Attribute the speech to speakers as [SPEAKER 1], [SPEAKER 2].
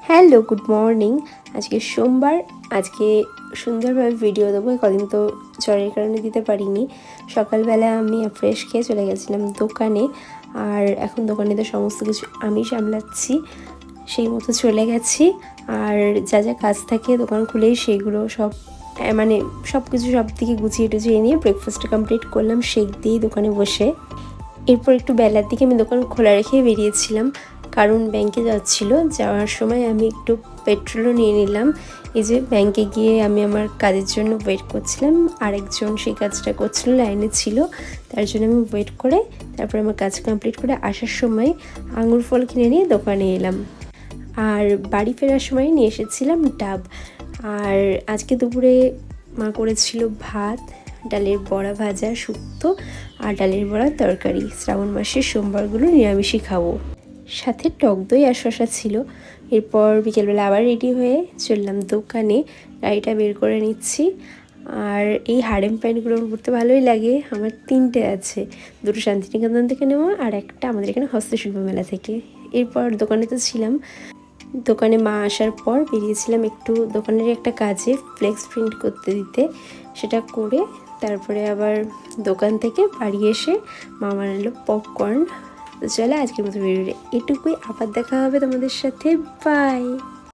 [SPEAKER 1] Hello, good morning. আজকে সোমবার। আজকে সুন্দরভাবে ভিডিও দেবো। কদিন তো জ্বরের কারণে দিতে পারিনি। সকালবেলা আমি ফ্রেশ খেয়ে চলে গেছিলাম দোকানে, আর এখন দোকানে তো সমস্ত কিছু আমি সামলাচ্ছি, সেই মতো চলে গেছি। আর যা যা কাজ থাকে দোকান খুলেই সেগুলো সব মানে সব কিছু সব দিকে গুছিয়ে টুছিয়ে নিয়ে ব্রেকফাস্টটা কমপ্লিট করলাম শেক দিয়েই দোকানে বসে। এরপর একটু বেলার দিকে আমি দোকান খোলা রেখে বেরিয়েছিলাম, কারণ ব্যাংকে যাচ্ছিল। যাওয়ার সময় আমি একটু পেট্রোলও নিয়ে নিলাম। এই যে ব্যাংকে গিয়ে আমি আমার কাজের জন্য ওয়েট করছিলাম, আরেকজন সেই কাজটা করছিল, লাইনে ছিল, তার জন্য আমি ওয়েট করে তারপর আমার কাজ কমপ্লিট করে আসার সময় আঙুর ফল কিনে নিয়ে দোকানে এলাম। আর বাড়ি ফেরার সময় নিয়ে এসেছিলাম ডাব। আর আজকে দুপুরে মা করেছিল ভাত, ডালের বড়া ভাজা, শুক্তো আর ডালের বড়ার তরকারি। শ্রাবণ মাসের সোমবারগুলো নিরামিষই খাবো। সাথে টক দই আর শশা ছিল। এরপর বিকেলবেলা আবার রেডি হয়ে চললাম দোকানে, গাড়িটা বের করে নিচ্ছি। আর এই হারেম প্যান্টগুলো পরতে ভালোই লাগে। আমার 3টে আছে, 2টো শান্তিনিকেতন থেকে নেওয়া আর একটা আমাদের এখানে হস্তশিল্প মেলা থেকে। এরপর দোকানে তো ছিলাম। দোকানে মা আসার পর বেরিয়েছিলাম একটু দোকানের একটা কাজে ফ্লেক্স প্রিন্ট করতে দিতে, সেটা করে তারপরে আবার দোকান থেকে বাড়ি এসে মা বানালো পপকর্ন। তো চলো আজকের মতো ভিডিওটা এটুকুই, আবার দেখা হবে তোমাদের সাথে, বাই।